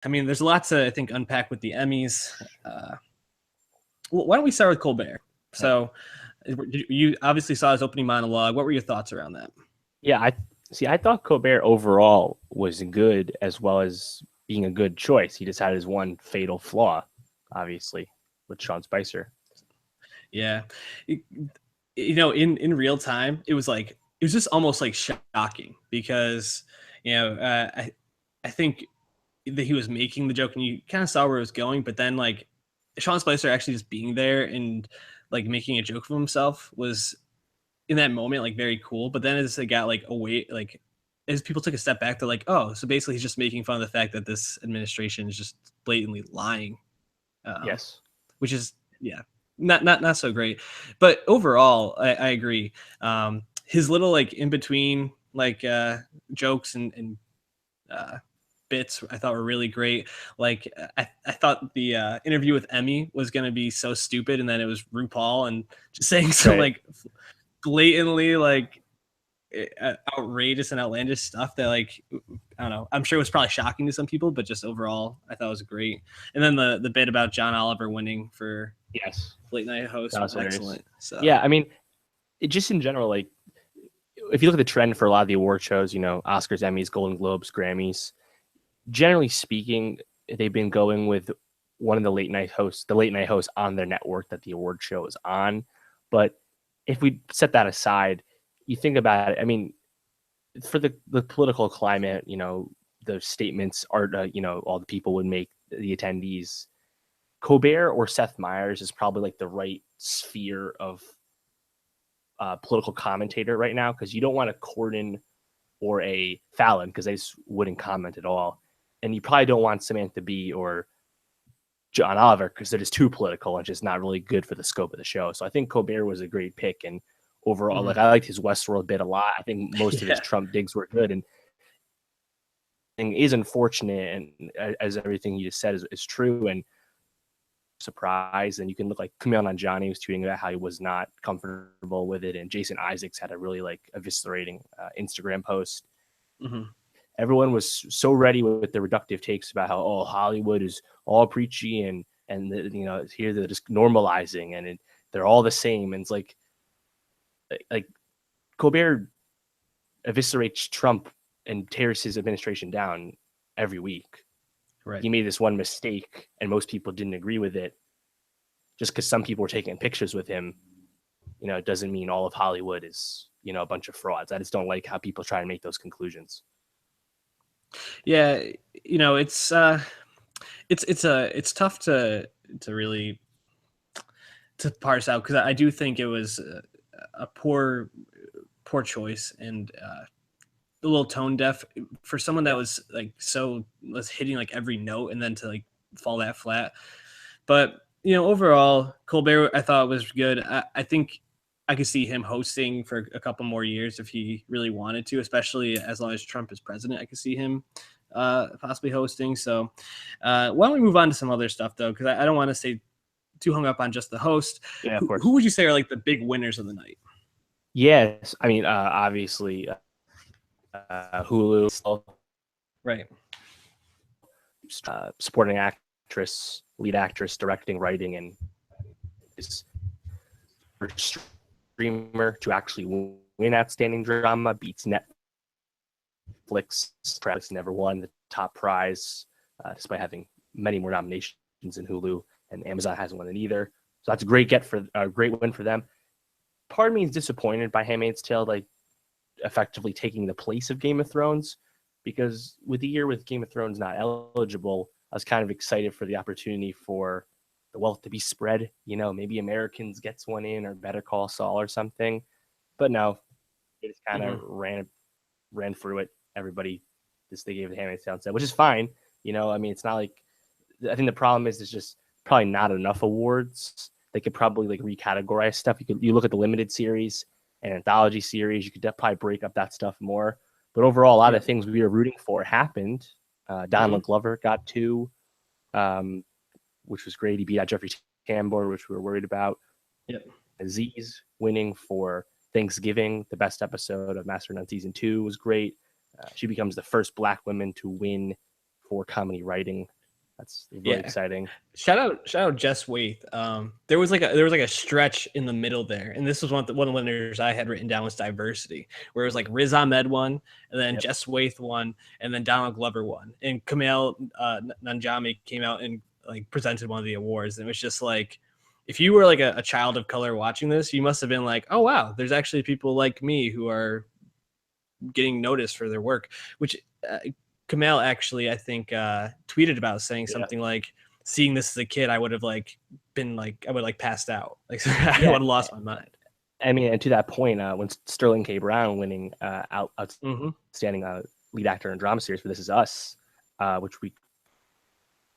I mean, there's lots to, I think, unpack with the Emmys. Why don't we start with Colbert? So, you obviously saw his opening monologue. What were your thoughts around that? Yeah, I thought Colbert overall was good as well as being a good choice. He just had his one fatal flaw, obviously, with Sean Spicer. Yeah, in real time, it was just almost like shocking because I think that he was making the joke and you kind of saw where it was going, but then like Sean Spicer actually just being there and like making a joke of himself was in that moment like very cool. But then as it got like away, like as people took a step back, they're like, oh, so basically he's just making fun of the fact that this administration is just blatantly lying, um, Yes. which is yeah, not so great. But overall, I agree. His little like in between like jokes and uh, bits I thought were really great. Like I thought the interview with Emmy was gonna be so stupid, and then it was RuPaul and just saying some Right. like blatantly like outrageous and outlandish stuff that like I don't know. I'm sure it was probably shocking to some people, but just overall, I thought it was great. And then the bit about John Oliver winning for Yes. late night host That was was hilarious. excellent. So Yeah, I mean, just in general, like if you look at the trend for a lot of the award shows, Oscars, Emmys, Golden Globes, Grammys, generally speaking, they've been going with one of the late night hosts on their network that the award show is on. But if we set that aside, you think about it. I mean, for the political climate, the statements are, all the people would make the attendees. Colbert or Seth Meyers is probably like the right sphere of political commentator right now, because you don't want a Corden or a Fallon because they just wouldn't comment at all. And you probably don't want Samantha Bee or John Oliver because they're just too political and just not really good for the scope of the show. So I think Colbert was a great pick. And overall, mhm. like I liked his Westworld bit a lot. I think most of his Yeah. Trump digs were good. And is unfortunate, and as everything you just said is true, and surprised. And you can look like Kumail Nanjiani was tweeting about how he was not comfortable with it, and Jason Isaacs had a really like eviscerating Instagram post. Hmm. Everyone was so ready with the reductive takes about how Hollywood is all preachy and here they're just normalizing they're all the same, and it's like Colbert eviscerates Trump and tears his administration down every week. Right. He made this one mistake and most people didn't agree with it. Just because some people were taking pictures with him, it doesn't mean all of Hollywood is, a bunch of frauds. I just don't like how people try and make those conclusions. Yeah, it's tough to really to parse out because I do think it was a poor choice and a little tone deaf for someone that Yeah. was like was hitting like every note and then to like fall that flat. But overall, Colbert I thought was good. I think I could see him hosting for a couple more years if he really wanted to, especially as long as Trump is president. I could see him possibly hosting. So why don't we move on to some other stuff though? Because I don't want to stay too hung up on just the host. Yeah, of Who course. would you say are like the big winners of the night? Yes. I mean, obviously, Hulu, Right. supporting actress, lead actress, directing, writing, and is streamer to actually win outstanding drama beats Netflix. Netflix never won the top prize, despite having many more nominations in Hulu, and Amazon hasn't won it either. So that's a great win for them. Part of me is disappointed by Handmaid's Tale, like effectively taking the place of Game of Thrones, because with the year with Game of Thrones not eligible, I was kind of excited for the opportunity for the wealth to be spread. Maybe Americans gets one in, or Better Call Saul or something. But no, they just kind of Mm-hmm. ran through it. Everybody just they gave the Handmaid's Tale instead, which is fine. I mean, it's not like I think the problem is there's just probably not enough awards. They could probably like recategorize stuff. You look at the limited series and anthology series, you could probably break up that stuff more. But overall, a lot Yep. of things we were rooting for happened. Mm-hmm. Donald Glover got 2, which was great. He beat out Jeffrey Tambor, which we were worried about. Yep. Aziz winning for Thanksgiving, the best episode of Master Nun season 2 was great. She becomes the first Black woman to win for comedy writing. That's really Yeah. exciting. Shout out Jess Waith. There was like a stretch in the middle there, and this was one of the winners I had written down was diversity, where it was like Riz Ahmed won, and then Jess Waith won, and then Donald Glover won, and Kumail Nanjiani came out and like presented one of the awards, and it was just like, if you were like a child of color watching this, you must have been like, oh wow, there's actually people like me who are getting noticed for their work, which Kumail actually I think tweeted about, saying something like, seeing this as a kid, I would have like been like, I would like passed out, like I would have lost my mind. I mean, and to that point, when Sterling K. Brown winning outstanding lead actor in drama series for This Is Us, which we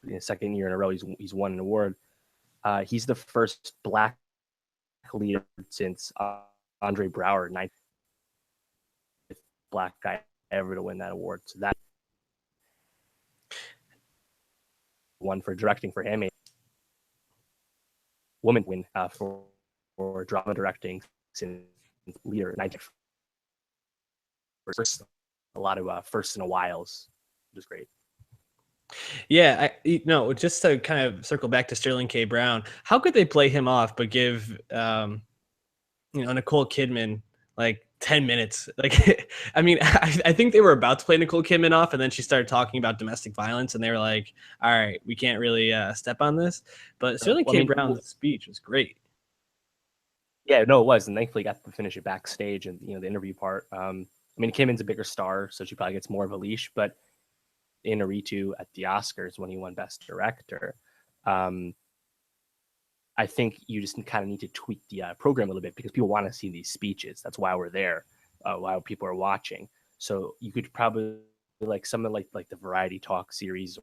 in the second year in a row he's won an award. He's the first Black leader since Andre Braugher, 9th Black guy ever to win that award. So that one for directing for Handmaid. Woman win for drama directing since leader 19. First, a lot of firsts and a whiles, which is great. Yeah, just to kind of circle back to Sterling K. Brown, how could they play him off but give Nicole Kidman like 10 minutes? Like, I mean, I think they were about to play Nicole Kidman off, and then she started talking about domestic violence, and they were like, all right, we can't really step on this. But Sterling K. Brown's speech was great. Yeah, no, it was, and thankfully got to finish it backstage and the interview part. I mean, Kidman's a bigger star, so she probably gets more of a leash, but Inarritu at the Oscars when he won Best Director, I think you just kind of need to tweak the program a little bit, because people want to see these speeches. That's why we're there, why people are watching. So you could probably like some of like the variety talk series,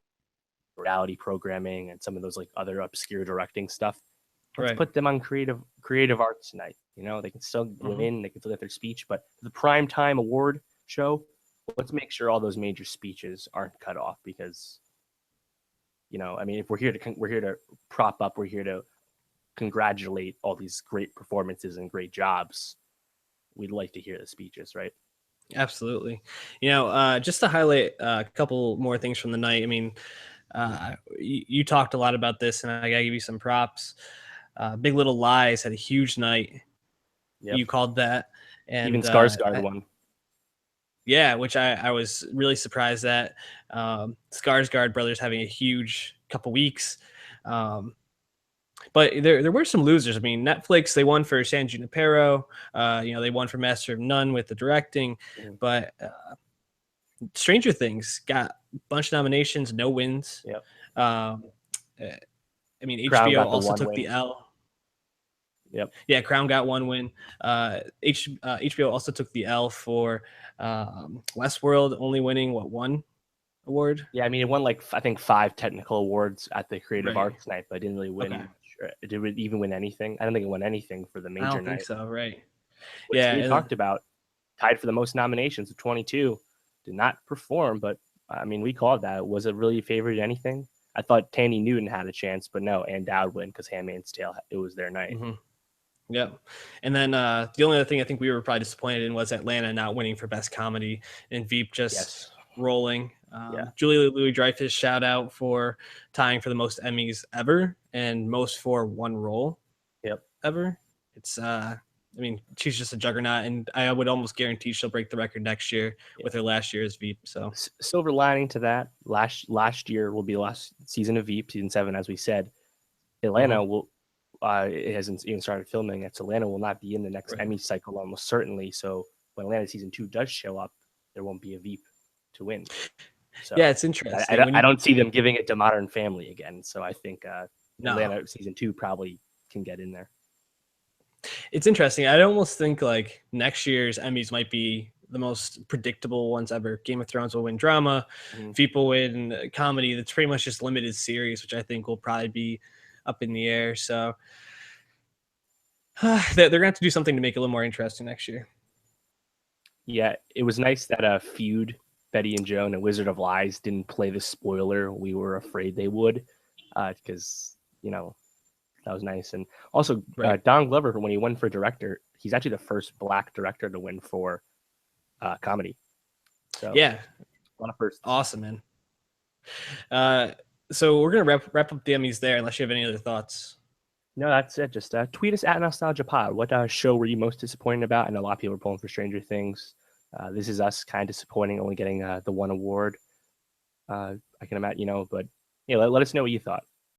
reality programming, and some of those like other obscure directing stuff. Let's put them on creative arts tonight. They can still win, they can still get their speech, but the primetime award show, let's make sure all those major speeches aren't cut off, because I mean, if we're here to prop up, we're here to congratulate all these great performances and great jobs. We'd like to hear the speeches, right? Absolutely. Just to highlight a couple more things from the night. I mean, you talked a lot about this, and I gotta give you some props. Big Little Lies had a huge night. Yep. You called that, and even Skarsgård won. Yeah, which I was really surprised at. Skarsgård brothers having a huge couple weeks. But there were some losers. I mean, Netflix, they won for San Junipero. They won for Master of None with the directing. But Stranger Things got a bunch of nominations, no wins. Yep. I mean, HBO also took the L. Yep. Yeah, Crown got one win. HBO also took the L for Westworld, only winning one award. Yeah, I mean, it won like I think 5 technical awards at the Creative Arts night, but it didn't really win. Did it even win anything? I don't think it won anything for the major night. I don't think so, right? Which we talked about, tied for the most nominations with 22. Did not perform, but I mean, we called that. Was it really favored anything? I thought Tandy Newton had a chance, but no, and Dowd win because Handmaid's Tale, it was their night. Yep. And then the only other thing I think we were probably disappointed in was Atlanta not winning for Best Comedy, and Veep just rolling. Julia Louis-Dreyfus, shout out for tying for the most Emmys ever and most for one role ever. It's I mean, she's just a juggernaut, and I would almost guarantee she'll break the record next year with her last year as Veep. So silver lining to that, last year will be the last season of Veep, season 7, as we said. Atlanta will it hasn't even started filming yet, so Atlanta will not be in the next Emmy cycle almost certainly. So when Atlanta season 2 does show up, there won't be a Veep to win. So yeah, it's interesting. I don't see them giving it to Modern Family again. So I think Atlanta season 2 probably can get in there. It's interesting. I'd almost think like next year's Emmys might be the most predictable ones ever. Game of Thrones will win drama, Veep will win comedy. That's pretty much just limited series, which I think will probably be up in the air. So they're going to have to do something to make it a little more interesting next year. Yeah, it was nice that Feud, Betty and Joan, and Wizard of Lies didn't play the spoiler we were afraid they would, because, that was nice. And also, Don Glover, when he won for director, he's actually the first Black director to win for comedy. So yeah, a lot of firsts. Awesome, man. uh, so we're gonna wrap up the Emmys there, unless you have any other thoughts. No, that's it. Just tweet us at Nostalgia Pod. What show were you most disappointed about? I know a lot of people are pulling for Stranger Things. This is us kind of disappointing, only getting the one award. I can imagine, but yeah, let us know what you thought.